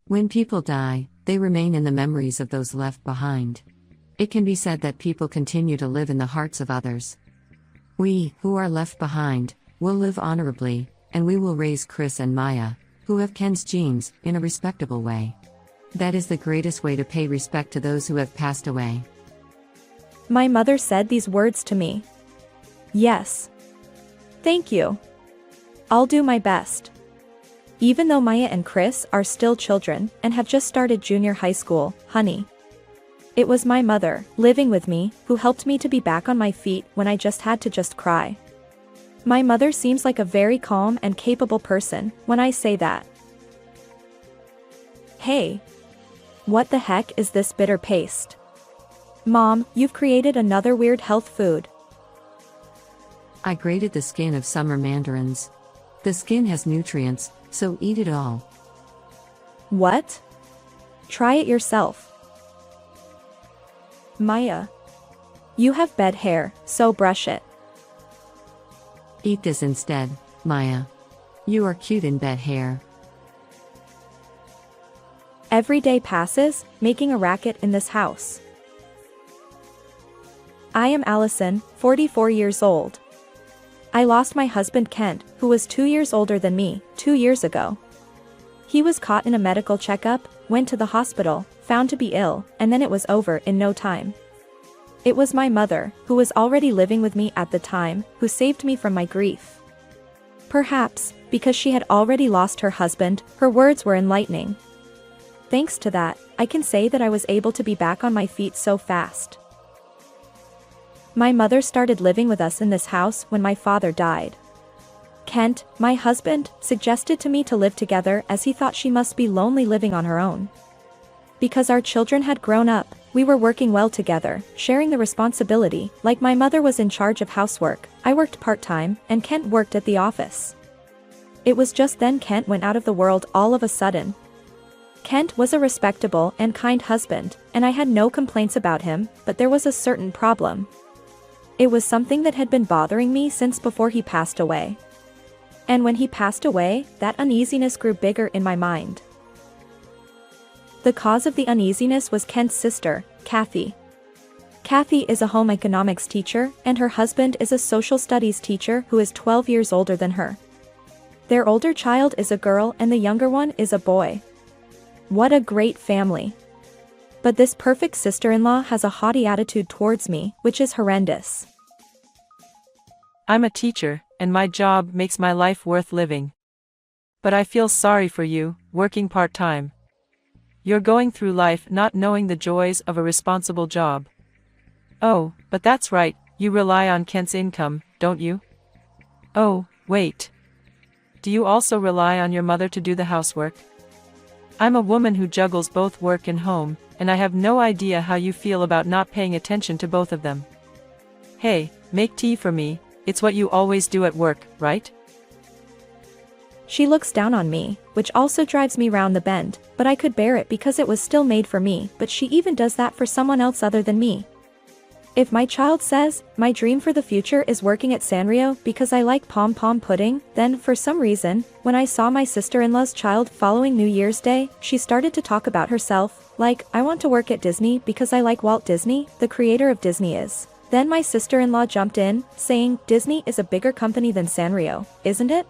When people die, they remain in the memories of those left behind. It can be said that people continue to live in the hearts of others. We, who are left behind, will live honorably, and we will raise Chris and Maya, who have Ken's genes, in a respectable way. That is the greatest way to pay respect to those who have passed away. My mother said these words to me. Yes. Thank you. I'll do my best. Even though Maya and Chris are still children and have just started junior high school, honey. It was my mother, living with me, who helped me to be back on my feet when I just had to cry. My mother seems like a very calm and capable person when I say that. Hey. What the heck is this bitter paste? Mom, you've created another weird health food. I grated the skin of summer mandarins. The skin has nutrients, so eat it all. What? Try it yourself. Maya. You have bed hair, so brush it. Eat this instead, Maya. You are cute in bed hair. Every day passes, making a racket in this house. I am Allison, 44 years old. I lost my husband Kent, who was 2 years older than me, 2 years ago. He was caught in a medical checkup, went to the hospital, found to be ill, and then it was over in no time. It was my mother, who was already living with me at the time, who saved me from my grief. Perhaps, because she had already lost her husband, her words were enlightening. Thanks to that, I can say that I was able to be back on my feet so fast. My mother started living with us in this house when my father died. Kent, my husband, suggested to me to live together as he thought she must be lonely living on her own. Because our children had grown up, we were working well together, sharing the responsibility. Like my mother was in charge of housework, I worked part-time, and Kent worked at the office. It was just then Kent went out of the world all of a sudden. Kent was a respectable and kind husband, and I had no complaints about him, but there was a certain problem. It was something that had been bothering me since before he passed away. And when he passed away, that uneasiness grew bigger in my mind. The cause of the uneasiness was Kent's sister, Kathy. Kathy is a home economics teacher, and her husband is a social studies teacher who is 12 years older than her. Their older child is a girl and the younger one is a boy. What a great family. But this perfect sister-in-law has a haughty attitude towards me, which is horrendous. I'm a teacher, and my job makes my life worth living. But I feel sorry for you, working part-time. You're going through life not knowing the joys of a responsible job. Oh, but that's right, you rely on Kent's income, don't you? Oh, wait. Do you also rely on your mother to do the housework? I'm a woman who juggles both work and home, and I have no idea how you feel about not paying attention to both of them. Hey, make tea for me, it's what you always do at work, right? She looks down on me, which also drives me round the bend, but I could bear it because it was still made for me, but she even does that for someone else other than me. If my child says, my dream for the future is working at Sanrio because I like pom-pom pudding, then, for some reason, when I saw my sister-in-law's child following New Year's Day, she started to talk about herself, like, I want to work at Disney because I like Walt Disney, the creator of Disney is. Then my sister-in-law jumped in, saying, Disney is a bigger company than Sanrio, isn't it?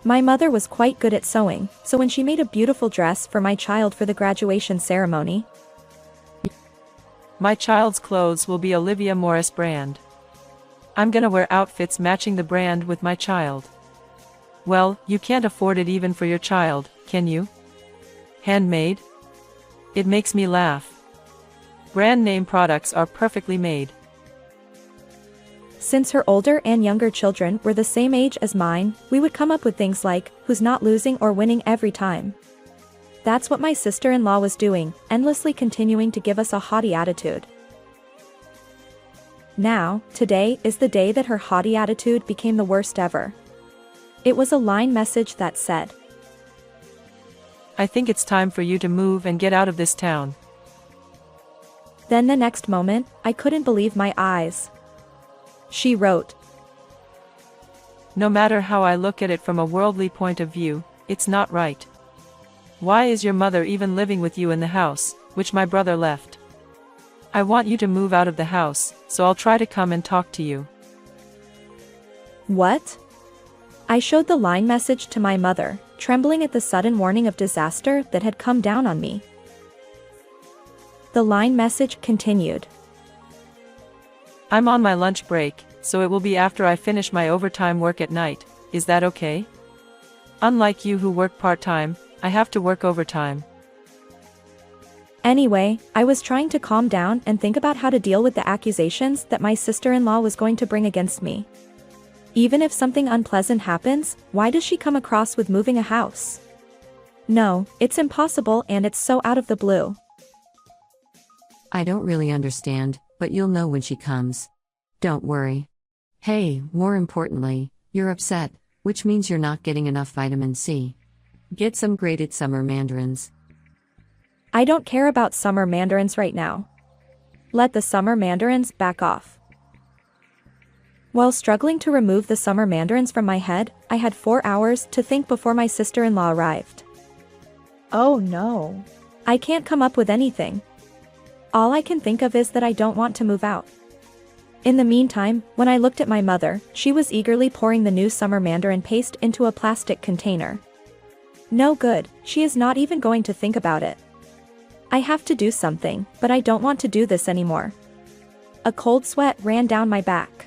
My mother was quite good at sewing, so when she made a beautiful dress for my child for the graduation ceremony, my child's clothes will be Olivia Morris brand. I'm gonna wear outfits matching the brand with my child. Well, you can't afford it even for your child, can you? Handmade? It makes me laugh. Brand name products are perfectly made. Since her older and younger children were the same age as mine, we would come up with things like, who's not losing or winning every time. That's what my sister-in-law was doing, endlessly continuing to give us a haughty attitude. Now, today is the day that her haughty attitude became the worst ever. It was a line message that said, I think it's time for you to move and get out of this town. Then the next moment, I couldn't believe my eyes. She wrote, No matter how I look at it from a worldly point of view, it's not right. why is your mother even living with you in the house, which my brother left? I want you to move out of the house, so I'll try to come and talk to you. What? I showed the line message to my mother, trembling at the sudden warning of disaster that had come down on me. The line message continued. I'm on my lunch break, so it will be after I finish my overtime work at night. Is that okay? Unlike you who work part-time, I have to work overtime. Anyway, I was trying to calm down and think about how to deal with the accusations that my sister-in-law was going to bring against me. Even if something unpleasant happens, why does she come across with moving a house? No, it's impossible and it's so out of the blue. I don't really understand, but you'll know when she comes. Don't worry. Hey, more importantly, you're upset, which means you're not getting enough vitamin C. Get some grated summer mandarins. I don't care about summer mandarins right now. Let the summer mandarins back off. While struggling to remove the summer mandarins from my head, I had 4 hours to think before my sister-in-law arrived. Oh no. I can't come up with anything. All I can think of is that I don't want to move out. In the meantime, when I looked at my mother, she was eagerly pouring the new summer mandarin paste into a plastic container. No good, she is not even going to think about it. I have to do something, but I don't want to do this anymore. A cold sweat ran down my back.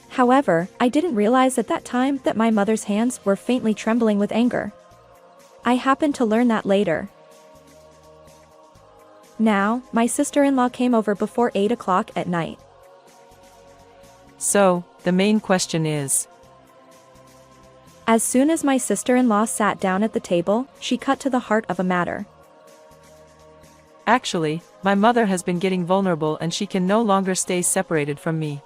However, I didn't realize at that time that my mother's hands were faintly trembling with anger. I happened to learn that later. Now, my sister-in-law came over before 8 o'clock at night. So, the main question is. As soon as my sister-in-law sat down at the table, she cut to the heart of a matter. Actually, my mother has been getting vulnerable and she can no longer stay separated from me.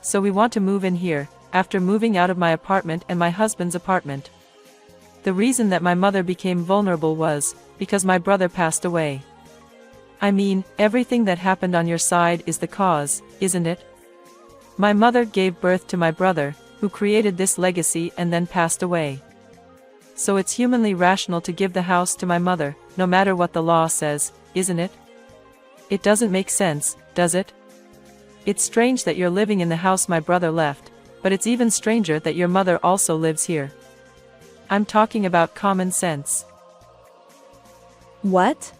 So we want to move in here, after moving out of my apartment and my husband's apartment. The reason that my mother became vulnerable was because my brother passed away. I mean, everything that happened on your side is the cause, isn't it? My mother gave birth to my brother, who created this legacy and then passed away. So it's humanly rational to give the house to my mother, no matter what the law says, isn't it? It doesn't make sense, does it? It's strange that you're living in the house my brother left, but it's even stranger that your mother also lives here. I'm talking about common sense. What?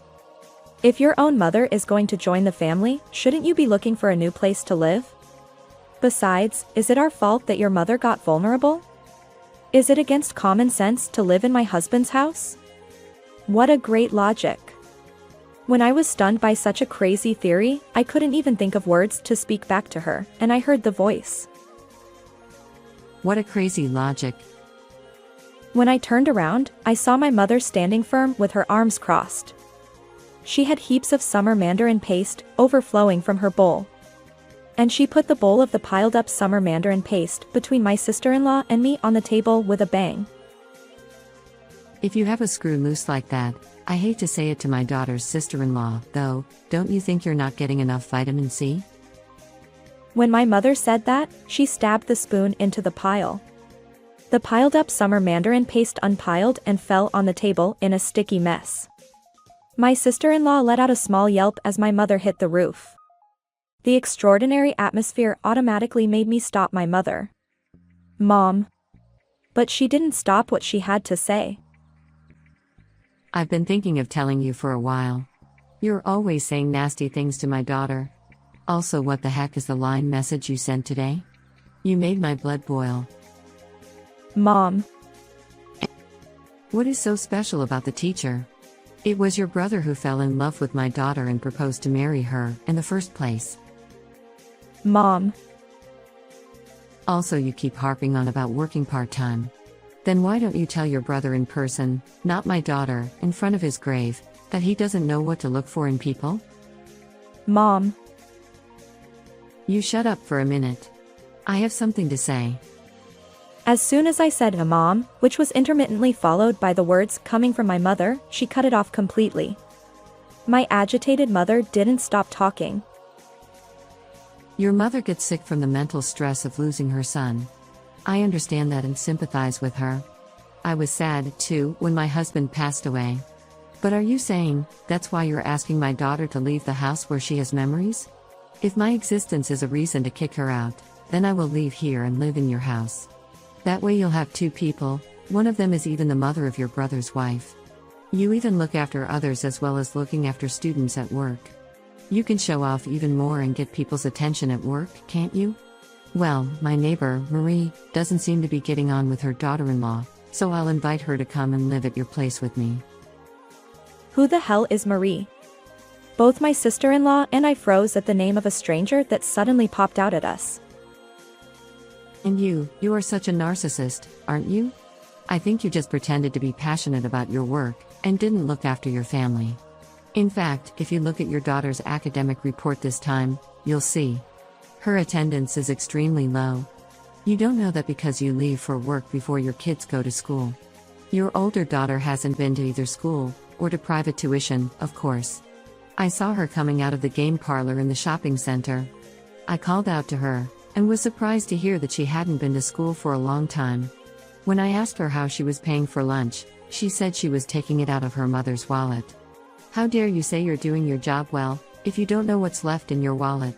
If your own mother is going to join the family, shouldn't you be looking for a new place to live? Besides, is it our fault that your mother got vulnerable? Is it against common sense to live in my husband's house? What a great logic. When I was stunned by such a crazy theory, I couldn't even think of words to speak back to her, and I heard the voice. What a crazy logic. When I turned around, I saw my mother standing firm with her arms crossed. She had heaps of summer mandarin paste overflowing from her bowl. And she put the bowl of the piled up summer mandarin paste between my sister-in-law and me on the table with a bang. If you have a screw loose like that, I hate to say it to my daughter's sister-in-law, though, don't you think you're not getting enough vitamin C? When my mother said that, she stabbed the spoon into the pile. The piled up summer mandarin paste unpiled and fell on the table in a sticky mess. My sister-in-law let out a small yelp as my mother hit the roof. The extraordinary atmosphere automatically made me stop my mother. Mom. But she didn't stop what she had to say. I've been thinking of telling you for a while. You're always saying nasty things to my daughter. Also, what the heck is the line message you sent today? You made my blood boil. Mom. What is so special about the teacher? It was your brother who fell in love with my daughter and proposed to marry her in the first place. Mom. Also, you keep harping on about working part-time. Then why don't you tell your brother in person, not my daughter, in front of his grave, that he doesn't know what to look for in people? Mom. You shut up for a minute. I have something to say. As soon as I said Mom, which was intermittently followed by the words coming from my mother, she cut it off completely. My agitated mother didn't stop talking. Your mother gets sick from the mental stress of losing her son. I understand that and sympathize with her. I was sad, too, when my husband passed away. But are you saying that's why you're asking my daughter to leave the house where she has memories? If my existence is a reason to kick her out, then I will leave here and live in your house. That way you'll have two people, one of them is even the mother of your brother's wife. You even look after others as well as looking after students at work. You can show off even more and get people's attention at work, can't you? Well, my neighbor, Marie, doesn't seem to be getting on with her daughter-in-law, so I'll invite her to come and live at your place with me. Who the hell is Marie? Both my sister-in-law and I froze at the name of a stranger that suddenly popped out at us. And you are such a narcissist, aren't you? I think you just pretended to be passionate about your work, and didn't look after your family. In fact, if you look at your daughter's academic report this time, you'll see. Her attendance is extremely low. You don't know that because you leave for work before your kids go to school. Your older daughter hasn't been to either school, or to private tuition, of course. I saw her coming out of the game parlor in the shopping center. I called out to her, and was surprised to hear that she hadn't been to school for a long time. When I asked her how she was paying for lunch, she said she was taking it out of her mother's wallet. How dare you say you're doing your job well, if you don't know what's left in your wallet?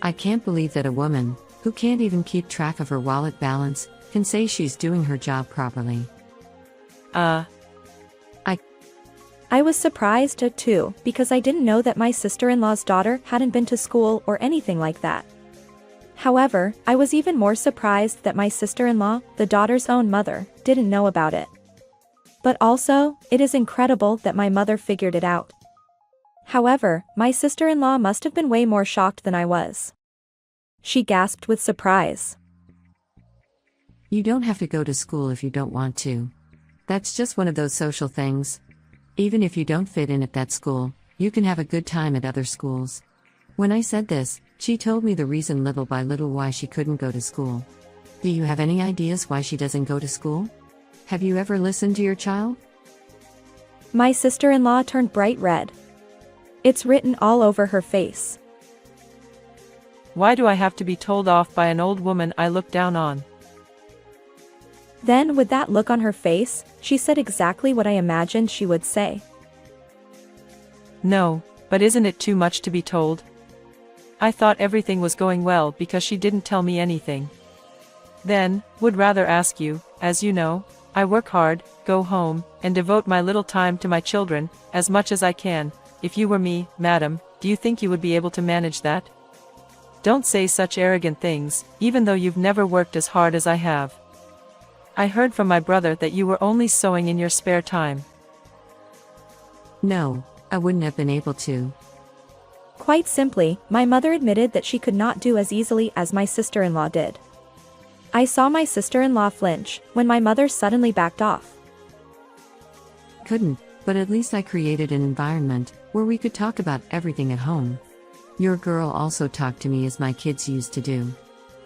I can't believe that a woman, who can't even keep track of her wallet balance, can say she's doing her job properly. I was surprised, too, because I didn't know that my sister-in-law's daughter hadn't been to school or anything like that. However, I was even more surprised that my sister-in-law, the daughter's own mother, didn't know about it. But also, it is incredible that my mother figured it out. However, my sister-in-law must have been way more shocked than I was. She gasped with surprise. You don't have to go to school if you don't want to. That's just one of those social things. Even if you don't fit in at that school, you can have a good time at other schools. When I said this, she told me the reason little by little why she couldn't go to school. Do you have any ideas why she doesn't go to school? Have you ever listened to your child? My sister-in-law turned bright red. It's written all over her face. Why do I have to be told off by an old woman I look down on? Then, with that look on her face, she said exactly what I imagined she would say. No, but isn't it too much to be told? I thought everything was going well because she didn't tell me anything. Then, would rather ask you, as you know, I work hard, go home, and devote my little time to my children, as much as I can. If you were me, madam, do you think you would be able to manage that? Don't say such arrogant things, even though you've never worked as hard as I have. I heard from my brother that you were only sewing in your spare time. No, I wouldn't have been able to. Quite simply, my mother admitted that she could not do as easily as my sister-in-law did. I saw my sister-in-law flinch when my mother suddenly backed off. Couldn't, but at least I created an environment where we could talk about everything at home. Your girl also talked to me as my kids used to do.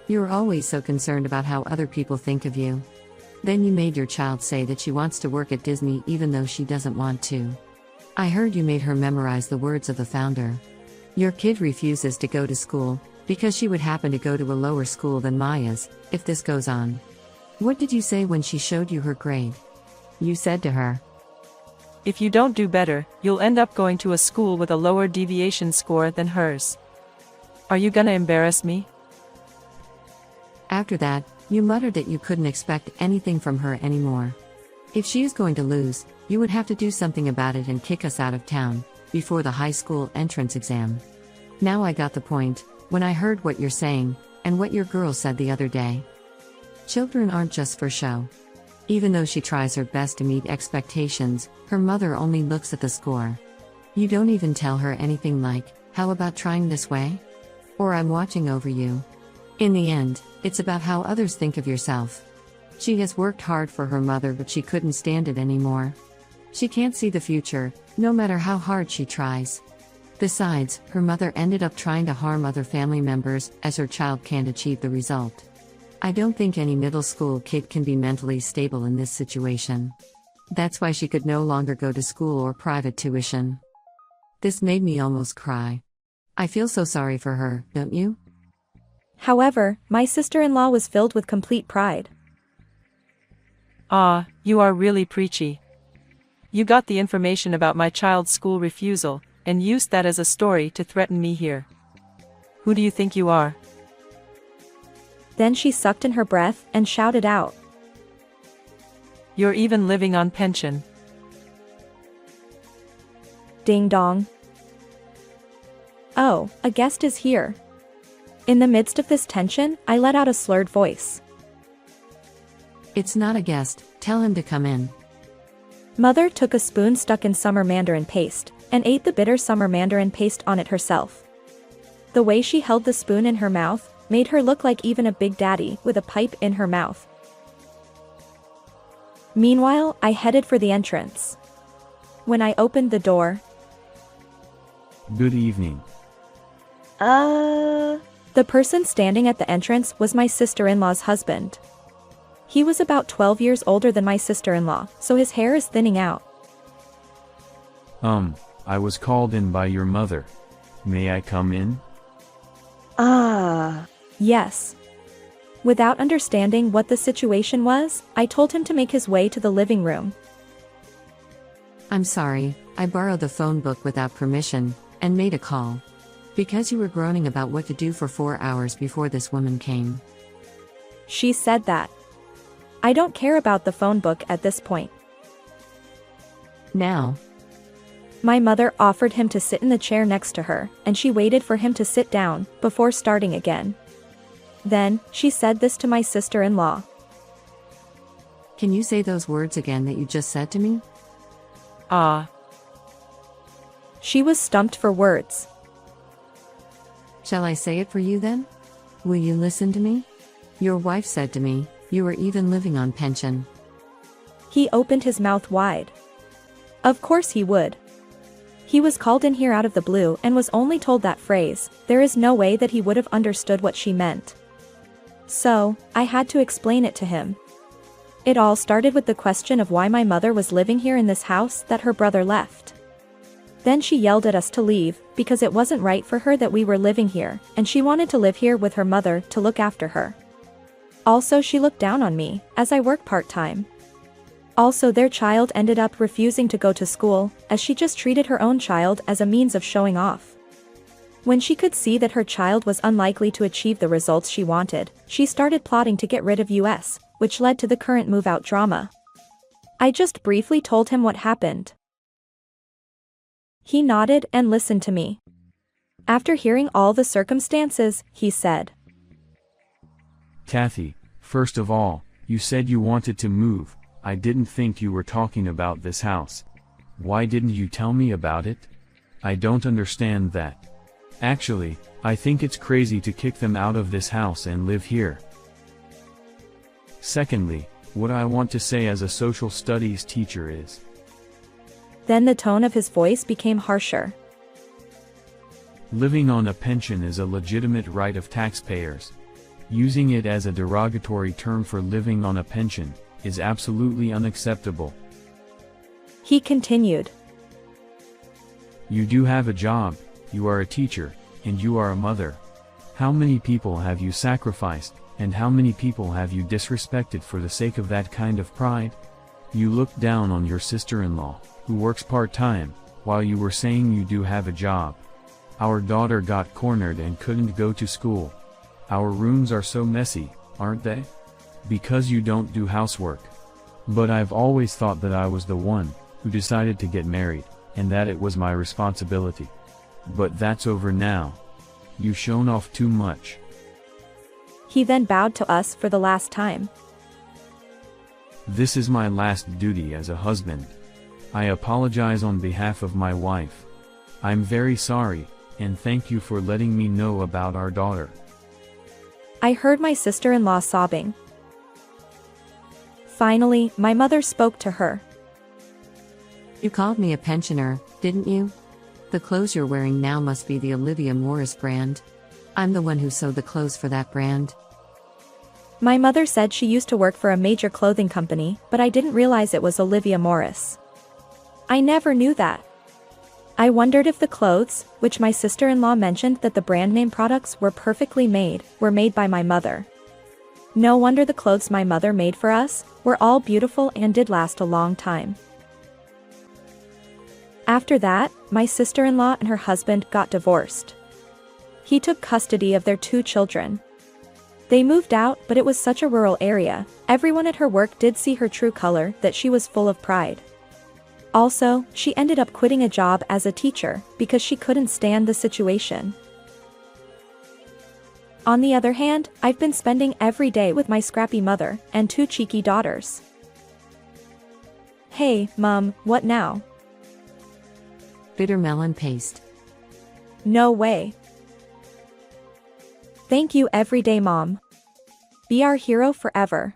You're always so concerned about how other people think of you. Then you made your child say that she wants to work at Disney even though she doesn't want to. I heard you made her memorize the words of the founder. Your kid refuses to go to school, because she would happen to go to a lower school than Maya's, if this goes on. What did you say when she showed you her grade? You said to her, If you don't do better, you'll end up going to a school with a lower deviation score than hers. Are you gonna embarrass me? After that, you muttered that you couldn't expect anything from her anymore. If she is going to lose, you would have to do something about it and kick us out of town, before the high school entrance exam. Now I got the point, when I heard what you're saying, and what your girl said the other day. Children aren't just for show. Even though she tries her best to meet expectations, her mother only looks at the score. You don't even tell her anything like, how about trying this way? Or I'm watching over you. In the end, it's about how others think of yourself. She has worked hard for her mother, but she couldn't stand it anymore. She can't see the future, no matter how hard she tries. Besides, her mother ended up trying to harm other family members, as her child can't achieve the result. I don't think any middle school kid can be mentally stable in this situation. That's why she could no longer go to school or private tuition. This made me almost cry. I feel so sorry for her, don't you? However, my sister-in-law was filled with complete pride. Ah, you are really preachy. You got the information about my child's school refusal, and used that as a story to threaten me here. Who do you think you are? Then she sucked in her breath and shouted out. You're even living on pension. Ding dong. Oh, a guest is here. In the midst of this tension, I let out a slurred voice. It's not a guest, tell him to come in. Mother took a spoon stuck in summer mandarin paste, and ate the bitter summer mandarin paste on it herself. The way she held the spoon in her mouth, made her look like even a big daddy with a pipe in her mouth. Meanwhile, I headed for the entrance. When I opened the door, Good evening. the person standing at the entrance was my sister-in-law's husband. He was about 12 years older than my sister-in-law, so his hair is thinning out. I was called in by your mother. May I come in? Yes. Without understanding what the situation was, I told him to make his way to the living room. I'm sorry, I borrowed the phone book without permission, and made a call. Because you were groaning about what to do for 4 hours before this woman came. She said that. I don't care about the phone book at this point. Now, My mother offered him to sit in the chair next to her, and she waited for him to sit down, before starting again. Then, she said this to my sister-in-law. can you say those words again that you just said to me? Ah, She was stumped for words. Shall I say it for you then? Will you listen to me? Your wife said to me, you were even living on pension. He opened his mouth wide. Of course he would. He was called in here out of the blue and was only told that phrase. There is no way that he would have understood what she meant. So, I had to explain it to him. It all started with the question of why my mother was living here in this house that her brother left. Then she yelled at us to leave, because it wasn't right for her that we were living here, and she wanted to live here with her mother to look after her. Also, she looked down on me, as I work part-time. Also, their child ended up refusing to go to school, as she just treated her own child as a means of showing off. When she could see that her child was unlikely to achieve the results she wanted, she started plotting to get rid of us, which led to the current move-out drama. I just briefly told him what happened. He nodded and listened to me. After hearing all the circumstances, he said, Kathy, first of all, you said you wanted to move. I didn't think you were talking about this house. Why didn't you tell me about it? I don't understand that. Actually, I think it's crazy to kick them out of this house and live here. Secondly, what I want to say as a social studies teacher is, Then the tone of his voice became harsher. living on a pension is a legitimate right of taxpayers. Using it as a derogatory term for living on a pension is absolutely unacceptable. He continued. You do have a job, you are a teacher, and you are a mother. How many people have you sacrificed, and how many people have you disrespected for the sake of that kind of pride? You looked down on your sister-in-law, who works part-time, while you were saying you do have a job. Our daughter got cornered and couldn't go to school. Our rooms are so messy, aren't they? Because you don't do housework. But I've always thought that I was the one who decided to get married, and that it was my responsibility. But that's over now. You've shown off too much. He then bowed to us for the last time. This is my last duty as a husband. I apologize on behalf of my wife. I'm very sorry, and thank you for letting me know about our daughter. I heard my sister-in-law sobbing. Finally, my mother spoke to her. You called me a pensioner, didn't you? The clothes you're wearing now must be the Olivia Morris brand. I'm the one who sewed the clothes for that brand. My mother said she used to work for a major clothing company, but I didn't realize it was Olivia Morris. I never knew that. I wondered if the clothes, which my sister-in-law mentioned that the brand name products were perfectly made, were made by my mother. No wonder the clothes my mother made for us were all beautiful and did last a long time. After that, my sister-in-law and her husband got divorced. He took custody of their 2 children. They moved out, but it was such a rural area. Everyone at her work did see her true color, that she was full of pride. Also, she ended up quitting a job as a teacher because she couldn't stand the situation. On the other hand, I've been spending every day with my scrappy mother and 2 cheeky daughters. Hey, Mom, what now? Bitter melon paste. No way. Thank you every day, Mom. Be our hero forever.